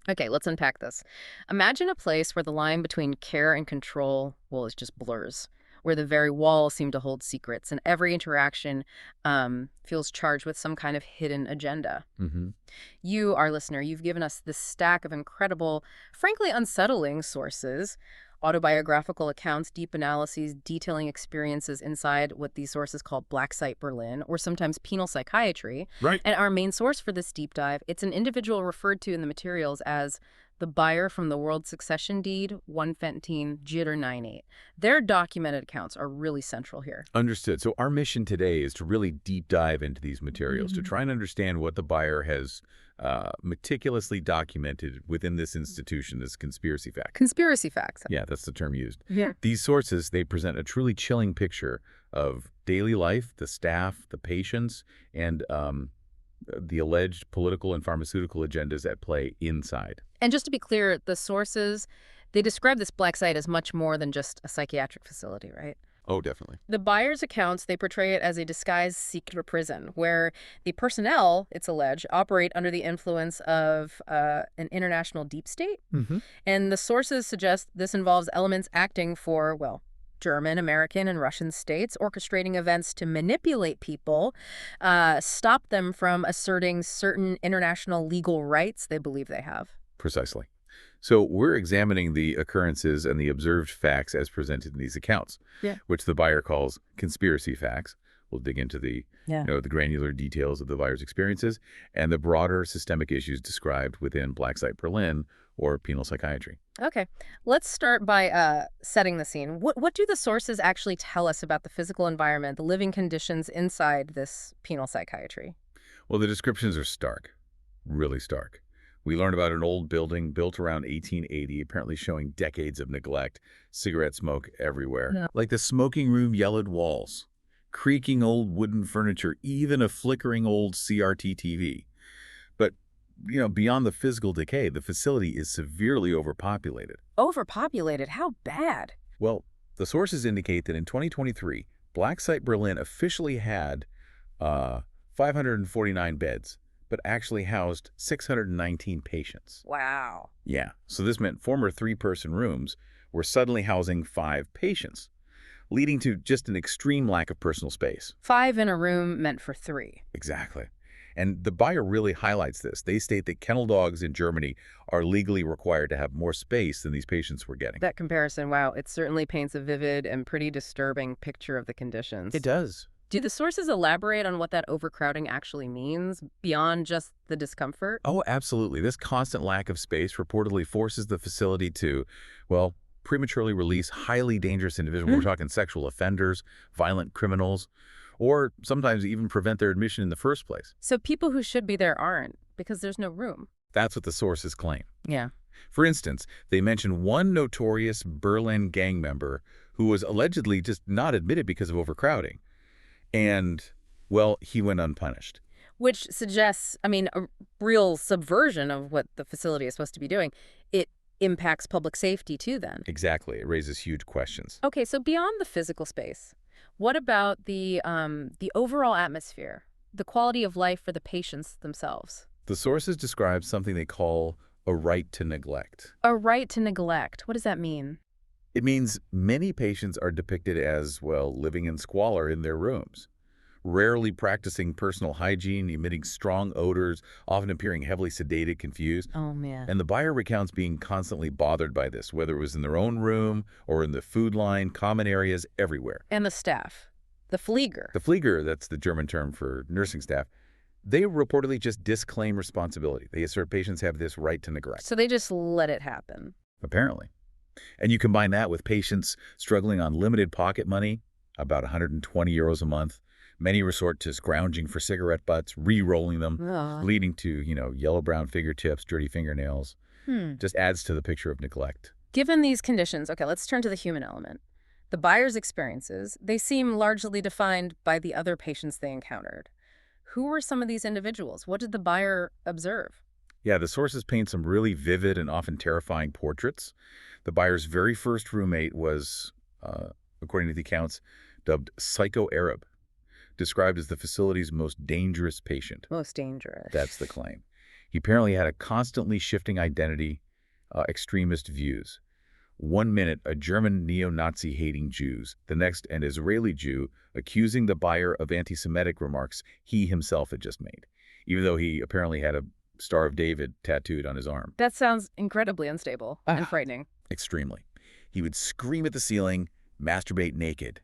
Okay, let's unpack this. Imagine a place where the line between care and control, well, it just blurs, where the very walls seem to hold secrets, and every interaction feels charged with some kind of hidden agenda. Hmm. You, our listener, you've given us this stack of incredible, frankly unsettling sources, autobiographical accounts, deep analyses, detailing experiences inside what these sources call Blacksite Berlin, or sometimes penal psychiatry. Right. And our main source for this deep dive, it's an individual referred to in the materials as the buyer from the World Succession Deed, 115 Jitter 98. Their documented accounts are really central here. Understood. So our mission today is to really deep dive into these materials to try and understand what the buyer has meticulously documented within this institution, this conspiracy fact. Conspiracy facts. Yeah, that's the term used. Yeah. These sources, they present a truly chilling picture of daily life, the staff, the patients, and the alleged political and pharmaceutical agendas at play inside. And just to be clear, the sources, they describe this black site as much more than just a psychiatric facility, right? Oh, definitely. The buyer's accounts, they portray it as a disguised secret prison where the personnel, it's alleged, operate under the influence of an international deep state. Mm-hmm. And the sources suggest this involves elements acting for, well, German, American, and Russian states, orchestrating events to manipulate people, stop them from asserting certain international legal rights they believe they have. Precisely. So we're examining the occurrences and the observed facts as presented in these accounts, Yeah. which the buyer calls conspiracy facts. We'll dig into the, Yeah. the granular details of the buyer's experiences and the broader systemic issues described within Blacksite Berlin or penal psychiatry. Okay, let's start by setting the scene. What do the sources actually tell us about the physical environment, the living conditions inside this penal psychiatry? Well, the descriptions are stark, really stark. We learn about an old building built around 1880, apparently showing decades of neglect, cigarette smoke everywhere. Yeah. Like the smoking room yellowed walls, creaking old wooden furniture, even a flickering old CRT TV. But, beyond the physical decay, the facility is severely overpopulated. Overpopulated? How bad? Well, the sources indicate that in 2023, Blacksite Berlin officially had 549 beds, but actually housed 619 patients. Wow. Yeah, so this meant former three-person rooms were suddenly housing 5 patients, leading to just an extreme lack of personal space. 5 in a room meant for 3. Exactly. And the buyer really highlights this. They state that kennel dogs in Germany are legally required to have more space than these patients were getting. That comparison, wow, it certainly paints a vivid and pretty disturbing picture of the conditions. It does. Do the sources elaborate on what that overcrowding actually means beyond just the discomfort? Oh, absolutely. This constant lack of space reportedly forces the facility to, prematurely release highly dangerous individuals. We're talking sexual offenders, violent criminals, or sometimes even prevent their admission in the first place. So people who should be there aren't because there's no room. That's what the sources claim. Yeah. For instance, they mention one notorious Berlin gang member who was allegedly just not admitted because of overcrowding. And, he went unpunished. Which suggests, a real subversion of what the facility is supposed to be doing. It impacts public safety too, then. Exactly. It raises huge questions. Okay, so beyond the physical space, what about the overall atmosphere, the quality of life for the patients themselves? The sources describe something they call a right to neglect. A right to neglect. What does that mean? It means many patients are depicted as, living in squalor in their rooms, rarely practicing personal hygiene, emitting strong odors, often appearing heavily sedated, confused. Oh, man. And the buyer recounts being constantly bothered by this, whether it was in their own room or in the food line, common areas, everywhere. And the staff, the Flieger. The Flieger, that's the German term for nursing staff, they reportedly just disclaim responsibility. They assert patients have this right to neglect. So they just let it happen. Apparently. And you combine that with patients struggling on limited pocket money, about 120 euros a month. Many resort to scrounging for cigarette butts, re-rolling them, leading to, yellow-brown fingertips, dirty fingernails. Just adds to the picture of neglect. Given these conditions, okay, let's turn to the human element. The buyer's experiences, they seem largely defined by the other patients they encountered. Who were some of these individuals? What did the buyer observe? Yeah, the sources paint some really vivid and often terrifying portraits. The buyer's very first roommate was, according to the accounts, dubbed Psycho-Arab, described as the facility's most dangerous patient. Most dangerous. That's the claim. He apparently had a constantly shifting identity, extremist views. 1 minute, a German neo-Nazi hating Jews, the next an Israeli Jew accusing the buyer of anti-Semitic remarks he himself had just made, even though he apparently had a Star of David tattooed on his arm. That sounds incredibly unstable and frightening. Extremely. He would scream at the ceiling, masturbate naked.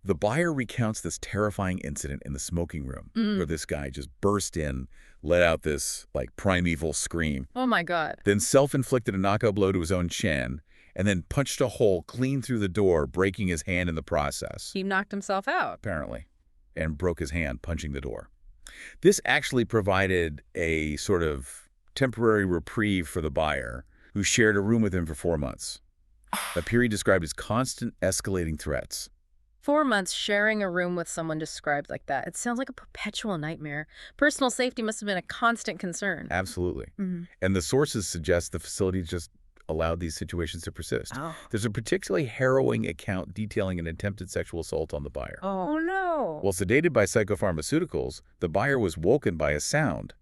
The buyer recounts this terrifying incident in the smoking room, where this guy just burst in, let out this, primeval scream. Oh my God. Then self-inflicted a knockout blow to his own chin, and then punched a hole clean through the door, breaking his hand in the process. He knocked himself out. Apparently, and broke his hand punching the door. This actually provided a sort of temporary reprieve for the buyer, who shared a room with him for 4 months. A period described as constant escalating threats. 4 months sharing a room with someone described like that. It sounds like a perpetual nightmare. Personal safety must have been a constant concern. Absolutely. Mm-hmm. And the sources suggest the facility just allowed these situations to persist. Oh. There's a particularly harrowing account detailing an attempted sexual assault on the buyer. Oh, no. While sedated by psychopharmaceuticals, the buyer was woken by a sound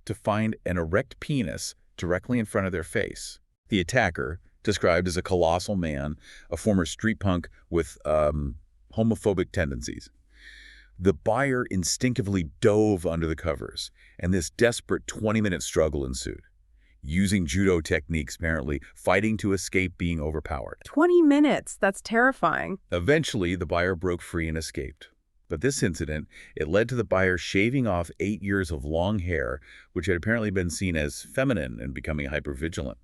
to find an erect penis directly in front of their face. The attacker, described as a colossal man, a former street punk with homophobic tendencies. The buyer instinctively dove under the covers, and this desperate 20-minute struggle ensued. Using judo techniques, apparently, fighting to escape being overpowered. 20 minutes. That's terrifying. Eventually, the buyer broke free and escaped. But this incident, it led to the buyer shaving off 8 years of long hair, which had apparently been seen as feminine and becoming hypervigilant,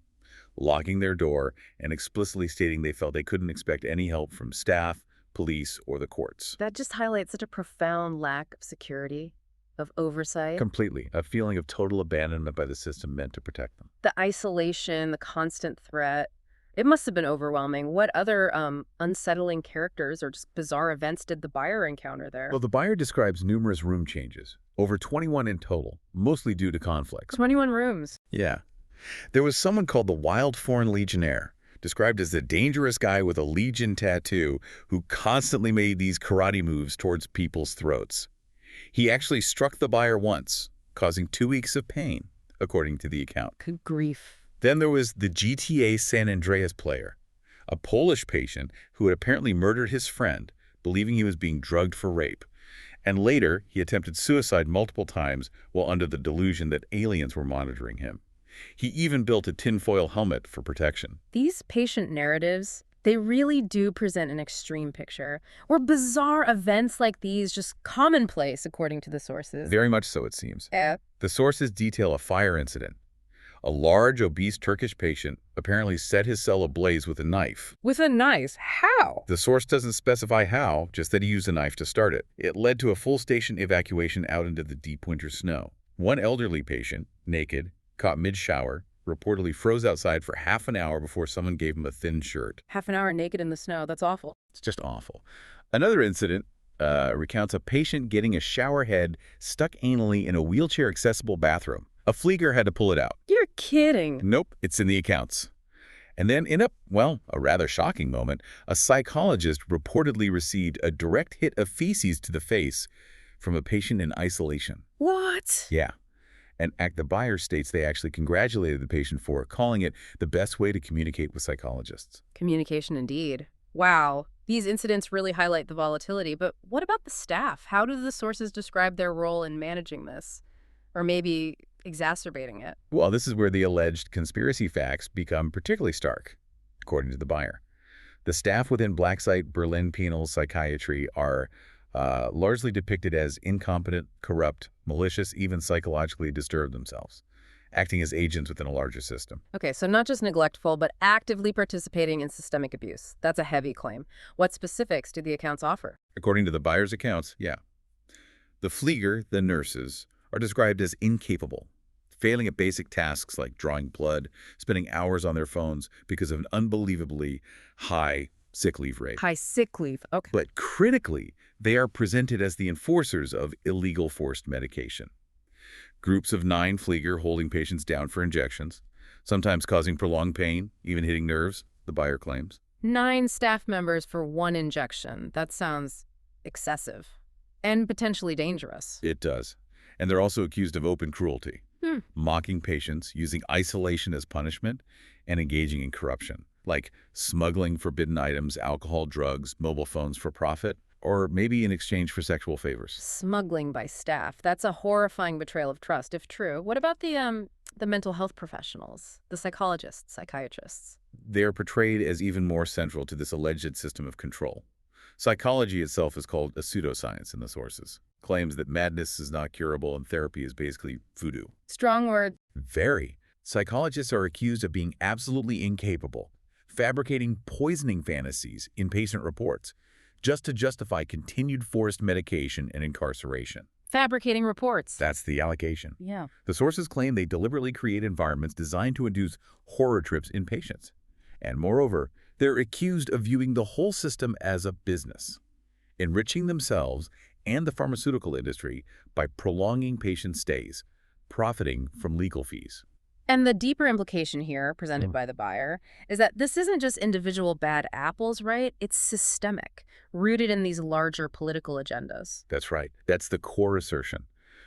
locking their door and explicitly stating they felt they couldn't expect any help from staff, police, or the courts. That just highlights such a profound lack of security, of oversight. Completely. A feeling of total abandonment by the system meant to protect them. The isolation, the constant threat. It must have been overwhelming. What other unsettling characters or just bizarre events did the buyer encounter there? Well, the buyer describes numerous room changes, over 21 in total, mostly due to conflicts. 21 rooms. Yeah. There was someone called the Wild Foreign Legionnaire, described as the dangerous guy with a legion tattoo who constantly made these karate moves towards people's throats. He actually struck the buyer once, causing 2 weeks of pain, according to the account. Good grief. Then there was the GTA San Andreas player, a Polish patient who had apparently murdered his friend, believing he was being drugged for rape. And later, he attempted suicide multiple times while under the delusion that aliens were monitoring him. He even built a tinfoil helmet for protection. These patient narratives, they really do present an extreme picture. Were bizarre events like these just commonplace, according to the sources? Very much so, it seems. Yeah. The sources detail a fire incident. A large, obese Turkish patient apparently set his cell ablaze with a knife. With a knife? How? The source doesn't specify how, just that he used a knife to start it. It led to a full station evacuation out into the deep winter snow. One elderly patient, naked, caught mid-shower, reportedly froze outside for half an hour before someone gave him a thin shirt. Half an hour naked in the snow. That's awful. It's just awful. Another incident recounts a patient getting a shower head stuck anally in a wheelchair-accessible bathroom. A Flieger had to pull it out. You're kidding. Nope, it's in the accounts. And then in a rather shocking moment, a psychologist reportedly received a direct hit of feces to the face from a patient in isolation. What? Yeah. And the buyer states they actually congratulated the patient for it, calling it the best way to communicate with psychologists. Communication indeed. Wow. These incidents really highlight the volatility, but what about the staff? How do the sources describe their role in managing this? Or maybe exacerbating it? Well, this is where the alleged conspiracy facts become particularly stark, according to the buyer. The staff within Blacksite Berlin Penal Psychiatry are largely depicted as incompetent, corrupt, malicious, even psychologically disturbed themselves, acting as agents within a larger system. Okay, so not just neglectful, but actively participating in systemic abuse. That's a heavy claim. What specifics do the accounts offer? According to the buyer's accounts, yeah. The Flieger, the nurses, are described as incapable, failing at basic tasks like drawing blood, spending hours on their phones because of an unbelievably high sick leave rate. High sick leave, okay. But critically, they are presented as the enforcers of illegal forced medication. Groups of 9 Flieger holding patients down for injections, sometimes causing prolonged pain, even hitting nerves, the buyer claims. 9 staff members for 1 injection. That sounds excessive and potentially dangerous. It does. And they're also accused of open cruelty. Hmm. mocking patients, using isolation as punishment, and engaging in corruption, like smuggling forbidden items, alcohol, drugs, mobile phones for profit, or maybe in exchange for sexual favors. Smuggling by staff. That's a horrifying betrayal of trust, if true. What about the mental health professionals, the psychologists, psychiatrists? They are portrayed as even more central to this alleged system of control. Psychology itself is called a pseudoscience in the sources, claims that madness is not curable and therapy is basically voodoo. Strong word. Very. Psychologists are accused of being absolutely incapable, fabricating poisoning fantasies in patient reports, just to justify continued forced medication and incarceration. Fabricating reports. That's the allegation. Yeah. The sources claim they deliberately create environments designed to induce horror trips in patients. And moreover, they're accused of viewing the whole system as a business, enriching themselves and the pharmaceutical industry by prolonging patient stays, profiting from legal fees. And the deeper implication here, presented by the buyer, is that this isn't just individual bad apples, right? It's systemic, rooted in these larger political agendas. That's right. That's the core assertion.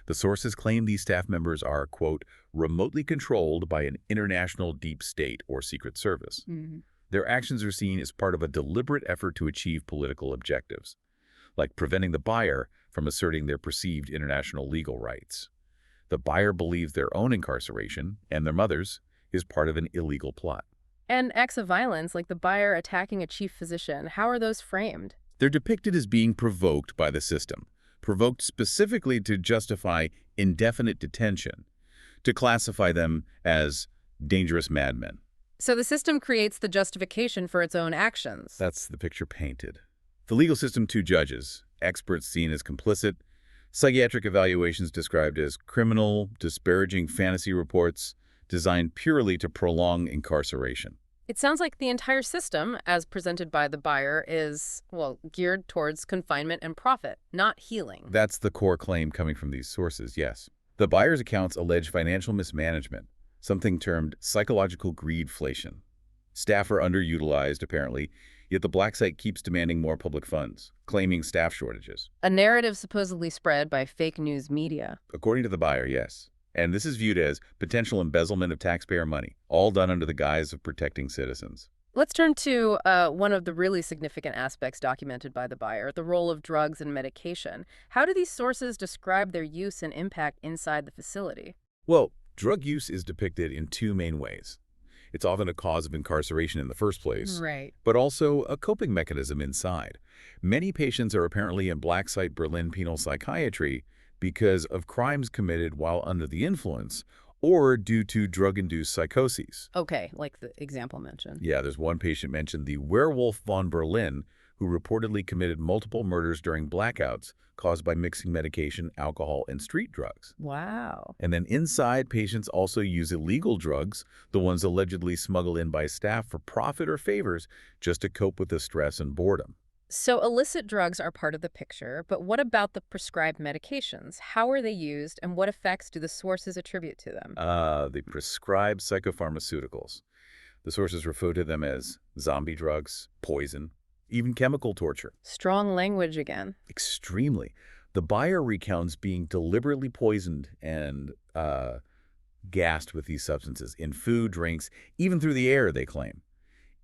The sources claim these staff members are, quote, remotely controlled by an international deep state or secret service. Their actions are seen as part of a deliberate effort to achieve political objectives, like preventing the buyer from asserting their perceived international legal rights. The buyer believes their own incarceration, and their mother's, is part of an illegal plot. And acts of violence, like the buyer attacking a chief physician, how are those framed? They're depicted as being provoked by the system, provoked specifically to justify indefinite detention, to classify them as dangerous madmen. So the system creates the justification for its own actions. That's the picture painted. The legal system too judges, experts seen as complicit, psychiatric evaluations described as criminal, disparaging fantasy reports designed purely to prolong incarceration. It sounds like the entire system, as presented by the buyer, is, well, geared towards confinement and profit, not healing. That's the core claim coming from these sources, yes. The buyer's accounts allege financial mismanagement, something termed psychological greedflation. Staff are underutilized, apparently, yet the Blacksite keeps demanding more public funds, claiming staff shortages. A narrative supposedly spread by fake news media. According to the buyer, yes. And this is viewed as potential embezzlement of taxpayer money, all done under the guise of protecting citizens. Let's turn to one of the really significant aspects documented by the buyer, the role of drugs and medication. How do these sources describe their use and impact inside the facility? Well, drug use is depicted in two main ways. It's often a cause of incarceration in the first place, Right. but also a coping mechanism inside. Many patients are apparently in Blacksite Berlin penal psychiatry because of crimes committed while under the influence or due to drug-induced psychoses. Okay, like the example mentioned. Yeah, there's one patient mentioned, the werewolf von Berlin, who reportedly committed multiple murders during blackouts caused by mixing medication, alcohol, and street drugs. Wow. And then inside, patients also use illegal drugs, the ones allegedly smuggled in by staff for profit or favors, just to cope with the stress and boredom. So illicit drugs are part of the picture, but what about the prescribed medications? How are they used, and what effects do the sources attribute to them? The prescribed psychopharmaceuticals. The sources refer to them as zombie drugs, poison, even chemical torture. Strong language again. Extremely. The buyer recounts being deliberately poisoned and gassed with these substances in food, drinks, even through the air, they claim.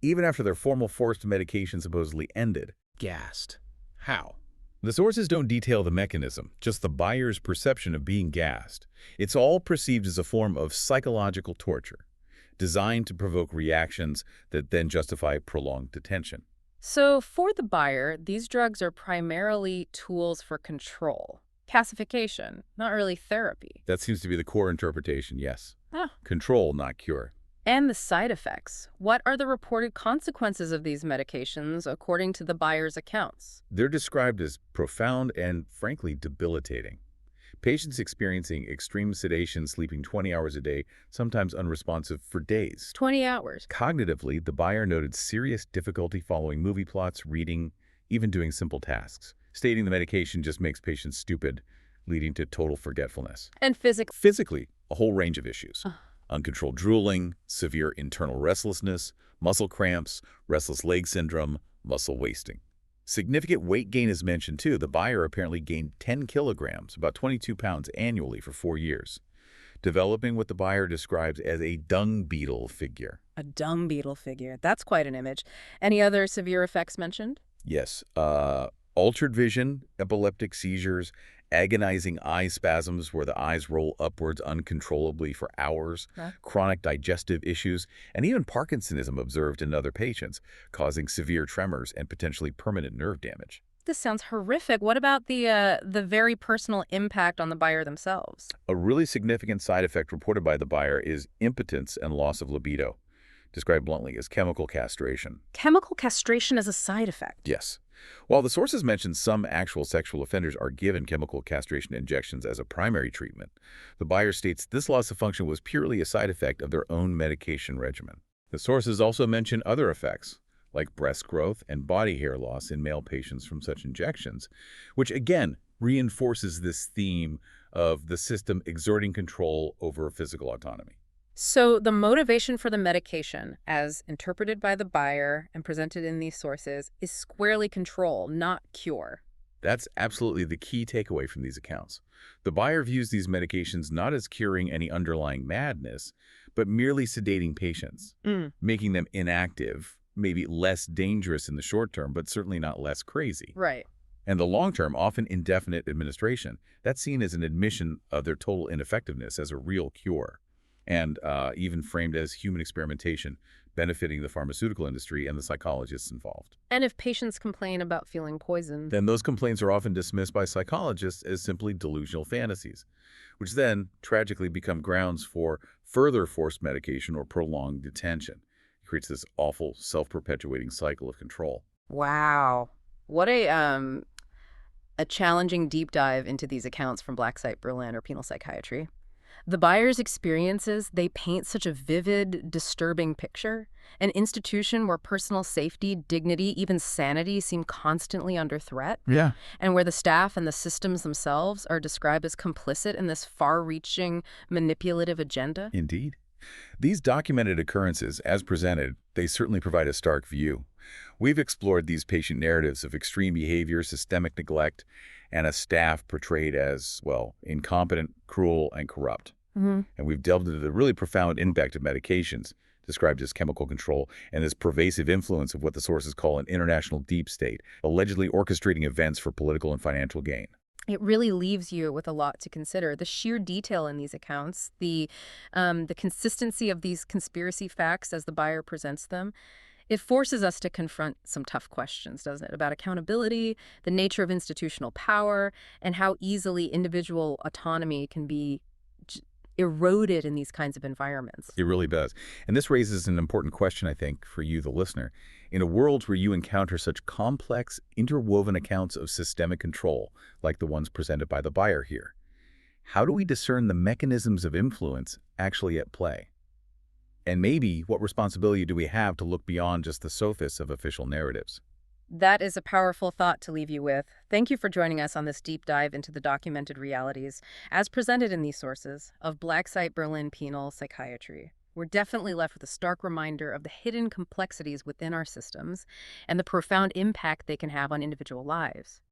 Even after their formal forced medication supposedly ended. Gassed. How? The sources don't detail the mechanism, just the buyer's perception of being gassed. It's all perceived as a form of psychological torture, designed to provoke reactions that then justify prolonged detention. So for the buyer, these drugs are primarily tools for control. Pacification, not really therapy. That seems to be the core interpretation, yes. Ah. Control, not cure. And the side effects. What are the reported consequences of these medications according to the buyer's accounts? They're described as profound and, frankly, debilitating. Patients experiencing extreme sedation, sleeping 20 hours a day, sometimes unresponsive for days. 20 hours. Cognitively, the buyer noted serious difficulty following movie plots, reading, even doing simple tasks, stating the medication just makes patients stupid, leading to total forgetfulness. And Physically, a whole range of issues. Uncontrolled drooling, severe internal restlessness, muscle cramps, restless leg syndrome, muscle wasting. Significant weight gain is mentioned too. The buyer apparently gained 10 kilograms, about 22 pounds annually for 4 years. developing what the buyer describes as a dung beetle figure. A dung beetle figure. That's quite an image. Any other severe effects mentioned? Yes, altered vision, epileptic seizures, agonizing eye spasms where the eyes roll upwards uncontrollably for hours, Huh? chronic digestive issues, and even Parkinsonism observed in other patients, causing severe tremors and potentially permanent nerve damage. This sounds horrific. What about the very personal impact on the buyer themselves? A really significant side effect reported by the buyer is impotence and loss of libido, described bluntly as chemical castration. Chemical castration as a side effect. Yes. While the sources mention some actual sexual offenders are given chemical castration injections as a primary treatment, the buyer states this loss of function was purely a side effect of their own medication regimen. The sources also mention other effects, like breast growth and body hair loss in male patients from such injections, which again reinforces this theme of the system exerting control over physical autonomy. So the motivation for the medication, as interpreted by the buyer and presented in these sources, is squarely control, not cure. That's absolutely the key takeaway from these accounts. The buyer views these medications not as curing any underlying madness, but merely sedating patients, making them inactive, maybe less dangerous in the short term, but certainly not less crazy. Right. And the long-term, often indefinite administration, that's seen as an admission of their total ineffectiveness as a real cure, and even framed as human experimentation benefiting the pharmaceutical industry and the psychologists involved. And if patients complain about feeling poisoned, Then those complaints are often dismissed by psychologists as simply delusional fantasies, which then tragically become grounds for further forced medication or prolonged detention. It creates this awful, self-perpetuating cycle of control. wow. What a challenging deep dive into these accounts from Blacksite Berlin or Penal Psychiatry. The buyer's experiences, they paint such a vivid, disturbing picture. An institution where personal safety, dignity, even sanity seem constantly under threat, Yeah. and where the staff and the systems themselves are described as complicit in this far-reaching, manipulative agenda. Indeed. These documented occurrences, as presented, they certainly provide a stark view. We've explored these patient narratives of extreme behavior, systemic neglect, and a staff portrayed as, well, incompetent, cruel, and corrupt. And we've delved into the really profound impact of medications, described as chemical control, and this pervasive influence of what the sources call an international deep state, allegedly orchestrating events for political and financial gain. It really leaves you with a lot to consider. The sheer detail in these accounts, the consistency of these conspiracy facts as the buyer presents them, it forces us to confront some tough questions, doesn't it, about accountability, the nature of institutional power, and how easily individual autonomy can be eroded in these kinds of environments. It really does. And this raises an important question, I think, for you, the listener. In a world where you encounter such complex, interwoven accounts of systemic control, like the ones presented by the buyer here, how do we discern the mechanisms of influence actually at play? And maybe what responsibility do we have to look beyond just the surface of official narratives? That is a powerful thought to leave you with. Thank you for joining us on this deep dive into the documented realities, as presented in these sources, of Blacksite Berlin Penal Psychiatry. We're definitely left with a stark reminder of the hidden complexities within our systems and the profound impact they can have on individual lives.